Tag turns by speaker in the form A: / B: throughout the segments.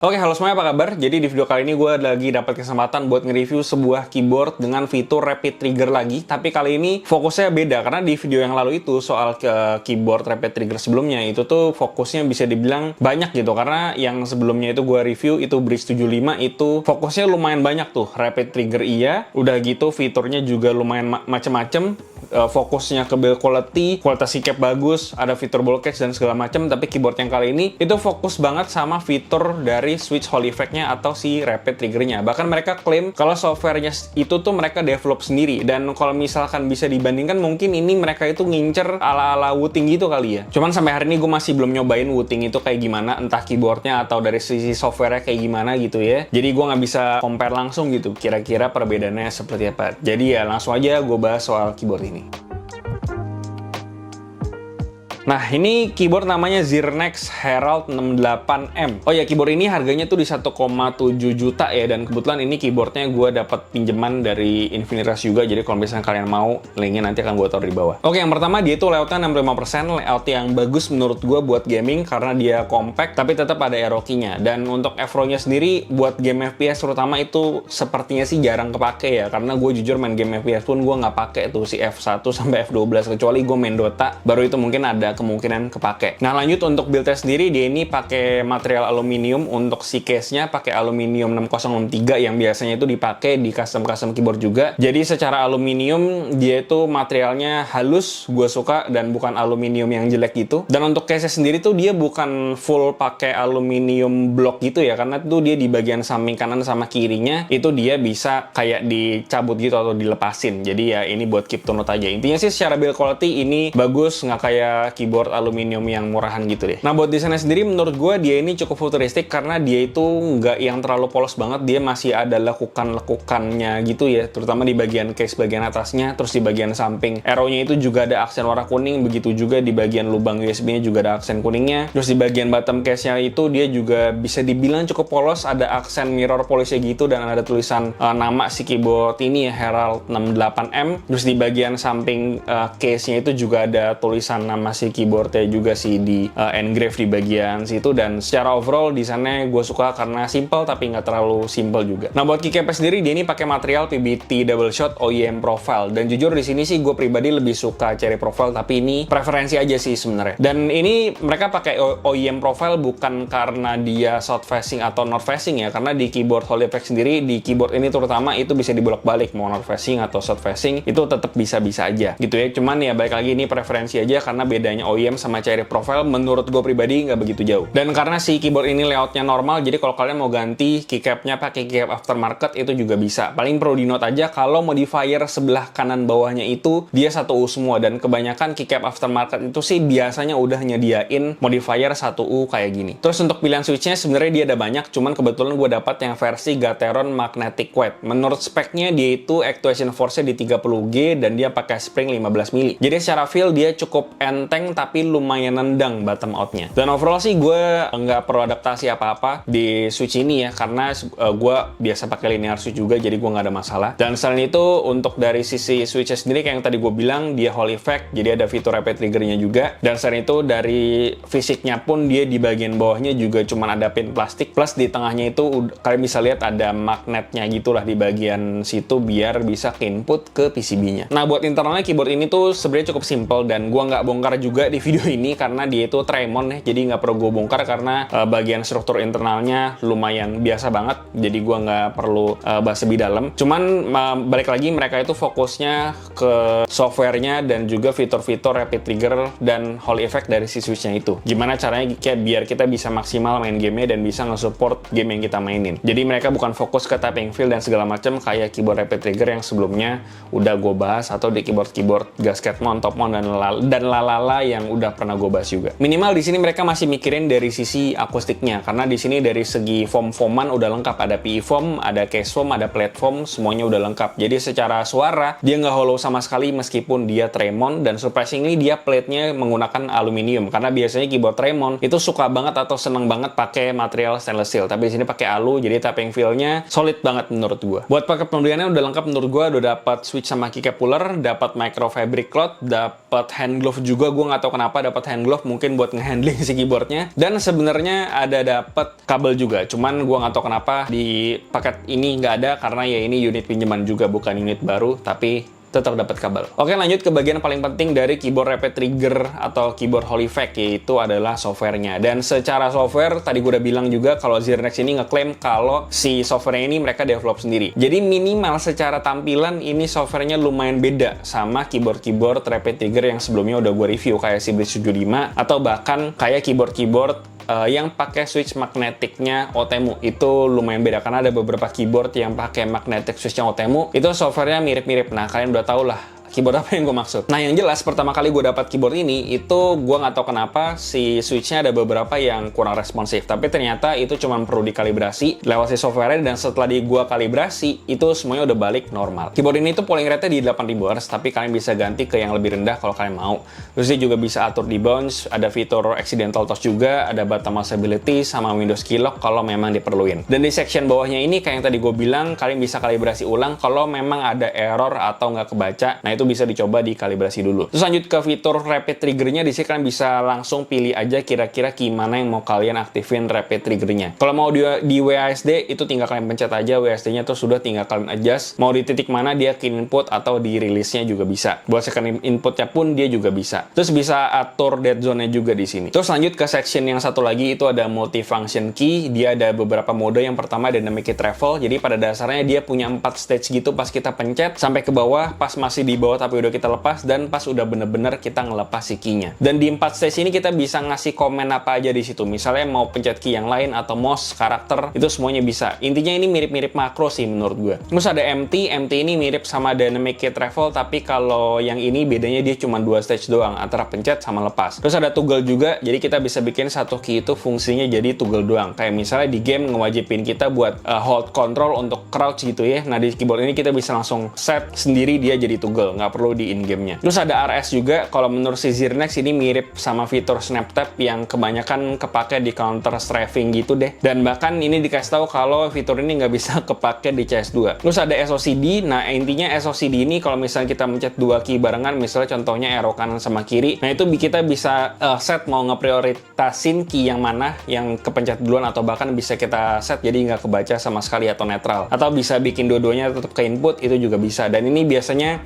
A: Oke, halo semuanya, apa kabar? Jadi di video kali ini gue lagi dapat kesempatan buat nge-review sebuah keyboard dengan fitur rapid trigger lagi. Tapi kali ini fokusnya beda, karena di video yang lalu itu soal keyboard rapid trigger sebelumnya itu tuh fokusnya bisa dibilang banyak gitu. Karena yang sebelumnya itu gue review itu Bridge 75 itu fokusnya lumayan banyak tuh. Rapid trigger iya, udah gitu fiturnya juga lumayan macem-macem. Fokusnya ke build quality, kualitas keycap bagus, ada fitur ball catch dan segala macam. Tapi keyboard yang kali ini itu fokus banget sama fitur dari switch Hall effect-nya atau si rapid trigger-nya. Bahkan mereka klaim kalau software-nya itu tuh mereka develop sendiri. Dan kalau misalkan bisa dibandingkan, mungkin ini mereka itu ngincer ala-ala Wooting gitu kali ya. Cuman sampai hari ini gue masih belum nyobain Wooting itu kayak gimana, entah keyboard-nya atau dari sisi software-nya kayak gimana gitu ya. Jadi gue nggak bisa compare langsung gitu, kira-kira perbedaannya seperti apa. Jadi ya langsung aja gue bahas soal keyboard ini. Nah, ini keyboard namanya Zirnex Herald 68M. Oh ya, keyboard ini harganya tuh di 1,7 juta ya, dan kebetulan ini keyboardnya gue dapat pinjaman dari Infinitas juga, jadi kalau misalnya kalian mau, linknya nanti akan gue taruh di bawah. Oke, yang pertama dia itu layoutnya 65%, layout yang bagus menurut gue buat gaming, karena dia compact, tapi tetap ada arrow key-nya. Dan untuk F-ROW-nya sendiri, buat game FPS terutama itu sepertinya sih jarang kepake ya, karena gue jujur main game FPS pun gue nggak pakai tuh si F1 sampai F12, kecuali gue main Dota, baru itu mungkin ada kemungkinan kepake. Nah, lanjut untuk build-nya sendiri, dia ini pakai material aluminium. Untuk si case-nya pakai aluminium 6063 yang biasanya itu dipakai di custom-custom keyboard juga. Jadi secara aluminium dia itu materialnya halus, gue suka, dan bukan aluminium yang jelek gitu. Dan untuk case-nya sendiri tuh dia bukan full pakai aluminium block gitu ya, karena tuh dia di bagian samping kanan sama kirinya itu dia bisa kayak dicabut gitu atau dilepasin. Jadi ya ini buat keep to note aja. Intinya sih secara build quality ini bagus, nggak kayak keyboard aluminium yang murahan gitu deh. Nah, buat desainnya sendiri menurut gue dia ini cukup futuristik karena dia itu nggak yang terlalu polos banget, dia masih ada lekukan-lekukannya gitu ya, terutama di bagian case bagian atasnya, terus di bagian samping arrow-nya itu juga ada aksen warna kuning, begitu juga di bagian lubang USB-nya juga ada aksen kuningnya, terus di bagian bottom case-nya itu dia juga bisa dibilang cukup polos, ada aksen mirror polish gitu, dan ada tulisan nama si keyboard ini ya, Herald 68M, terus di bagian samping case-nya itu juga ada tulisan nama si keyboardnya juga sih di engrave di bagian situ. Dan secara overall desainnya gue suka karena simple tapi nggak terlalu simple juga. Nah, buat keycap sendiri dia ini pakai material PBT double shot OEM profile, dan jujur di sini sih gue pribadi lebih suka cherry profile, tapi ini preferensi aja sih sebenarnya. Dan ini mereka pakai OEM profile bukan karena dia south facing atau north facing ya, karena di keyboard Hall effect sendiri, di keyboard ini terutama itu bisa dibolak-balik mau north facing atau south facing, itu tetap bisa-bisa aja gitu ya. Cuman ya balik lagi ini preferensi aja, karena bedanya OEM sama cherry profile menurut gue pribadi nggak begitu jauh. Dan karena si keyboard ini layoutnya normal, jadi kalau kalian mau ganti keycapnya pakai keycap aftermarket itu juga bisa. Paling perlu di note aja kalau modifier sebelah kanan bawahnya itu dia 1U semua, dan kebanyakan keycap aftermarket itu sih biasanya udah nyediain modifier 1U kayak gini. Terus untuk pilihan switchnya sebenarnya dia ada banyak, cuman kebetulan gue dapat yang versi Gateron Magnetic Quad. Menurut speknya dia itu actuation force-nya di 30G dan dia pakai spring 15 mili. Jadi secara feel dia cukup enteng tapi lumayan nendang bottom out-nya. Dan overall sih gue nggak perlu adaptasi apa-apa di switch ini ya, karena gue biasa pakai linear switch juga, jadi gue nggak ada masalah. Dan selain itu untuk dari sisi switch sendiri kayak yang tadi gue bilang, dia Hall effect, jadi ada fitur rapid trigger-nya juga. Dan selain itu dari fisiknya pun dia di bagian bawahnya juga cuma ada pin plastik, plus di tengahnya itu kalian bisa lihat ada magnetnya gitulah di bagian situ biar bisa ke input ke PCB-nya. Nah, buat internalnya keyboard ini tuh sebenarnya cukup simple, dan gue nggak bongkar juga di video ini karena dia itu Tremon ya, jadi nggak perlu gue bongkar karena bagian struktur internalnya lumayan biasa banget, jadi gue nggak perlu bahas lebih dalam. Cuman balik lagi mereka itu fokusnya ke softwarenya dan juga fitur-fitur rapid trigger dan Hall effect dari si switchnya itu. Gimana caranya biar kita bisa maksimal main gamenya dan bisa nge-support game yang kita mainin. Jadi mereka bukan fokus ke tapping feel dan segala macam kayak keyboard rapid trigger yang sebelumnya udah gue bahas, atau di keyboard gasket mount, top mount, dan lalala yang udah pernah gue bahas juga. Minimal di sini mereka masih mikirin dari sisi akustiknya, karena di sini dari segi foam-foaman udah lengkap, ada PE foam, ada case foam, ada platform, semuanya udah lengkap. Jadi secara suara dia nggak hollow sama sekali meskipun dia Tremon, dan surprisingly dia plate-nya menggunakan aluminium, karena biasanya keyboard Tremon itu suka banget atau seneng banget pakai material stainless steel, tapi di sini pakai alu, jadi tapping feel-nya solid banget menurut gue. Buat paket pembeliannya udah lengkap menurut gue, udah dapat switch sama keycap puller, dapat micro fabric cloth, dapat hand glove juga. Gue nggak nggak tahu kenapa dapat hand glove, mungkin buat ngehandling si keyboardnya. Dan sebenarnya ada dapat kabel juga, cuman gue nggak tahu kenapa di paket ini nggak ada, karena ya ini unit pinjaman juga, bukan unit baru, tapi tetap dapat kabel. Oke, lanjut ke bagian paling penting dari keyboard Rapid Trigger atau keyboard Holyfact, yaitu adalah softwarenya. Dan secara software, tadi gue udah bilang juga kalau Zirnex ini ngeklaim kalau si softwarenya ini mereka develop sendiri. Jadi minimal secara tampilan ini softwarenya lumayan beda sama keyboard-keyboard Rapid Trigger yang sebelumnya udah gue review, kayak si Bridge 75 atau bahkan kayak keyboard-keyboard yang pakai switch magnetiknya Otemu. Itu lumayan beda karena ada beberapa keyboard yang pakai magnetic switchnya Otemu, itu softwarenya mirip-mirip. Nah, kalian udah tau lah keyboard apa yang gue maksud. Nah, yang jelas pertama kali gue dapat keyboard ini, itu gue nggak tahu kenapa si switchnya ada beberapa yang kurang responsif, tapi ternyata itu cuma perlu dikalibrasi lewat si software, dan setelah gue kalibrasi itu semuanya udah balik normal. Keyboard ini tuh polling rate-nya di 8000 Hz, tapi kalian bisa ganti ke yang lebih rendah kalau kalian mau. Terus dia juga bisa atur di bounce, ada fitur accidental touch juga, ada button stability sama Windows keylog kalau memang diperluin. Dan di section bawahnya ini kayak yang tadi gue bilang, kalian bisa kalibrasi ulang kalau memang ada error atau nggak kebaca. Nah, itu bisa dicoba dikalibrasi dulu. Terus lanjut ke fitur Rapid Trigger-nya, di sini kalian bisa langsung pilih aja kira-kira key mana yang mau kalian aktifin Rapid Trigger-nya. Kalau mau di WASD, itu tinggal kalian pencet aja WASD-nya, terus sudah tinggal kalian adjust. Mau di titik mana dia ke input atau di release-nya juga bisa. Buat second input-nya pun dia juga bisa. Terus bisa atur dead zone-nya juga di sini. Terus lanjut ke section yang satu lagi, itu ada multifunction key. Dia ada beberapa mode. Yang pertama dynamic key travel. Jadi pada dasarnya dia punya 4 stage gitu pas kita pencet sampai ke bawah, pas masih di bawah tapi udah kita lepas, dan pas udah bener-bener kita ngelepas si key-nya. Dan di 4 stage ini kita bisa ngasih komen apa aja di situ. Misalnya mau pencet key yang lain atau mouse, karakter, itu semuanya bisa. Intinya ini mirip-mirip makro sih menurut gue. Terus ada empty ini mirip sama dynamic key travel, tapi kalau yang ini bedanya dia cuma 2 stage doang, antara pencet sama lepas. Terus ada toggle juga, jadi kita bisa bikin satu key itu fungsinya jadi toggle doang. Kayak misalnya di game ngewajibin kita buat hold control untuk crouch gitu ya. Nah, di keyboard ini kita bisa langsung set sendiri dia jadi toggle, nggak perlu di in-game-nya. Terus ada RS juga, kalau menurut si Zirnex ini mirip sama fitur snap tap yang kebanyakan kepake di counter strafing gitu deh. Dan bahkan ini dikasih tahu kalau fitur ini nggak bisa kepake di CS2. Terus ada SOCD, nah intinya SOCD ini kalau misalnya kita mencet 2 key barengan, misalnya contohnya arrow kanan sama kiri, nah itu kita bisa set mau ngeprioritasin key yang mana yang kepencet duluan, atau bahkan bisa kita set jadi nggak kebaca sama sekali atau netral. Atau bisa bikin dua-duanya tetap ke input, itu juga bisa. Dan ini biasanya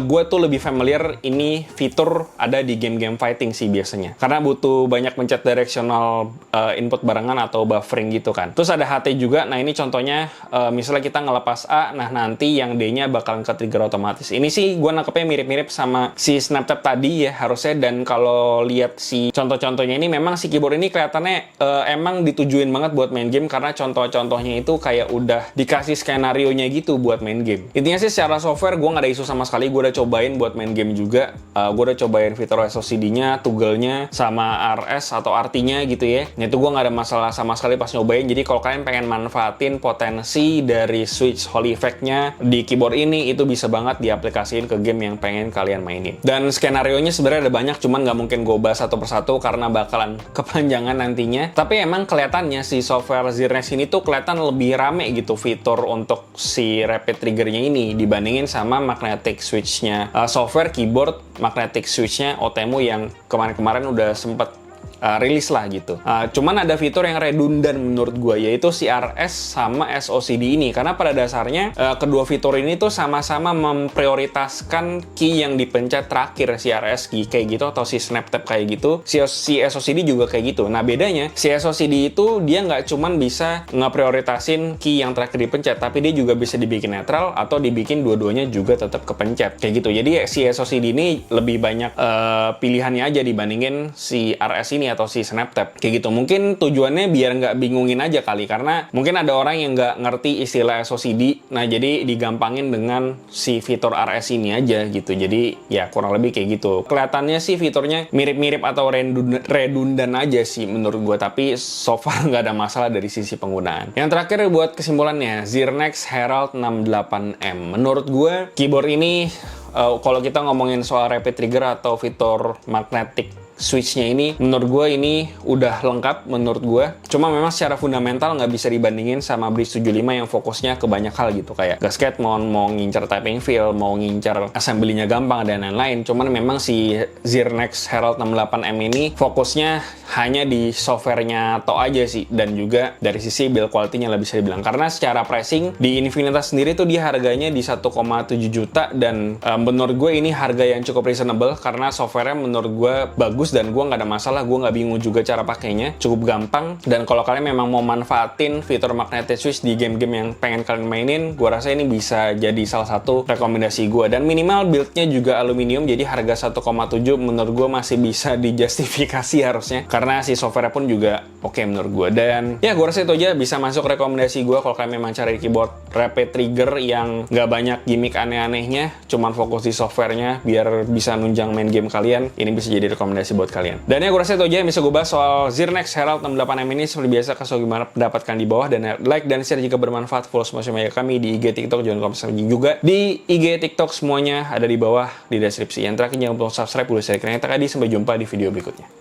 A: gue tuh lebih familiar ini fitur ada di game-game fighting sih biasanya, karena butuh banyak mencet directional input barengan atau buffering gitu kan. Terus ada HT juga, nah ini contohnya misalnya kita ngelepas A, nah nanti yang D-nya bakalan ke trigger otomatis. Ini sih gue nangkepnya mirip-mirip sama si snap tap tadi ya harusnya. Dan kalau lihat si contoh-contohnya ini, memang si keyboard ini kelihatannya emang ditujuin banget buat main game, karena contoh-contohnya itu kayak udah dikasih skenario-nya gitu buat main game. Intinya sih secara software gue nggak ada isu sama sekali. Gue udah cobain buat main game juga. Gue udah cobain fitur SOCD-nya, toggle-nya, sama RS atau RT-nya gitu ya. Nah, itu gue nggak ada masalah sama sekali pas nyobain. Jadi kalau kalian pengen manfaatin potensi dari switch Holyfact-nya di keyboard ini, itu bisa banget diaplikasiin ke game yang pengen kalian mainin. Dan skenario-nya sebenarnya ada banyak, cuman nggak mungkin gue bahas satu persatu karena bakalan kepanjangan nantinya. Tapi emang kelihatannya si software Zirnex ini tuh kelihatan lebih rame gitu fitur untuk si Rapid Trigger-nya ini dibandingin sama magnetic switch-nya software keyboard magnetic switch-nya Otemu yang kemarin-kemarin udah sempet rilis lah gitu. Cuman ada fitur yang redundan menurut gue, yaitu si RS sama SOCD ini, karena pada dasarnya kedua fitur ini tuh sama-sama memprioritaskan key yang dipencet terakhir, si RS key kayak gitu atau si snap tap kayak gitu, si SOCD juga kayak gitu. Nah, bedanya si SOCD itu dia nggak cuman bisa ngeprioritasin key yang terakhir dipencet, tapi dia juga bisa dibikin netral atau dibikin dua-duanya juga tetap kepencet kayak gitu. Jadi si SOCD ini lebih banyak pilihannya aja dibandingin si RS ini atau si snap tap kayak gitu. Mungkin tujuannya biar nggak bingungin aja kali, karena mungkin ada orang yang nggak ngerti istilah SOCD. Nah, jadi digampangin dengan si fitur RS ini aja gitu. Jadi ya kurang lebih kayak gitu. Kelihatannya sih fiturnya mirip-mirip atau redundan aja sih menurut gue, tapi so far nggak ada masalah dari sisi penggunaan. Yang terakhir buat kesimpulannya, Zirnex Herald 68M. Menurut gue keyboard ini kalau kita ngomongin soal Rapid Trigger atau fitur magnetic switch-nya ini menurut gue ini udah lengkap menurut gue. Cuma memang secara fundamental nggak bisa dibandingin sama Breeze 75 yang fokusnya ke banyak hal gitu, kayak gasket mount, mau ngincer typing feel, mau ngincer assembly-nya gampang dan lain-lain. Cuman memang si Zirnex Herald 68M ini fokusnya hanya di software-nya tok aja sih, dan juga dari sisi build quality-nya lah bisa dibilang. Karena secara pricing di Infinitas sendiri tuh dia harganya di 1,7 juta, dan menurut gue ini harga yang cukup reasonable karena software-nya menurut gue bagus dan gue nggak ada masalah, gue nggak bingung juga cara pakainya, cukup gampang. Dan kalau kalian memang mau manfaatin fitur magnetic switch di game-game yang pengen kalian mainin, gue rasa ini bisa jadi salah satu rekomendasi gue. Dan minimal build-nya juga aluminium, jadi harga 1,7 menurut gue masih bisa dijustifikasi harusnya, karena si software pun juga oke menurut gue. Dan ya gue rasa itu aja bisa masuk rekomendasi gue kalau kalian memang cari keyboard rapid trigger yang nggak banyak gimmick aneh-anehnya, cuman fokus di softwarenya biar bisa nunjang main game kalian. Ini bisa jadi rekomendasi buat kalian. Dan ya gue rasa itu aja yang bisa gue bahas soal Zirnex Herald 68M ini. Seperti biasa, kasih gimana pendapatkan di bawah, dan like dan share jika bermanfaat. Follow sosial media kami di IG, TikTok, jangan lupa subscribe juga di IG, TikTok, semuanya ada di bawah di deskripsi. Yang terakhir jangan lupa subscribe dulu, share, sampai jumpa di video berikutnya.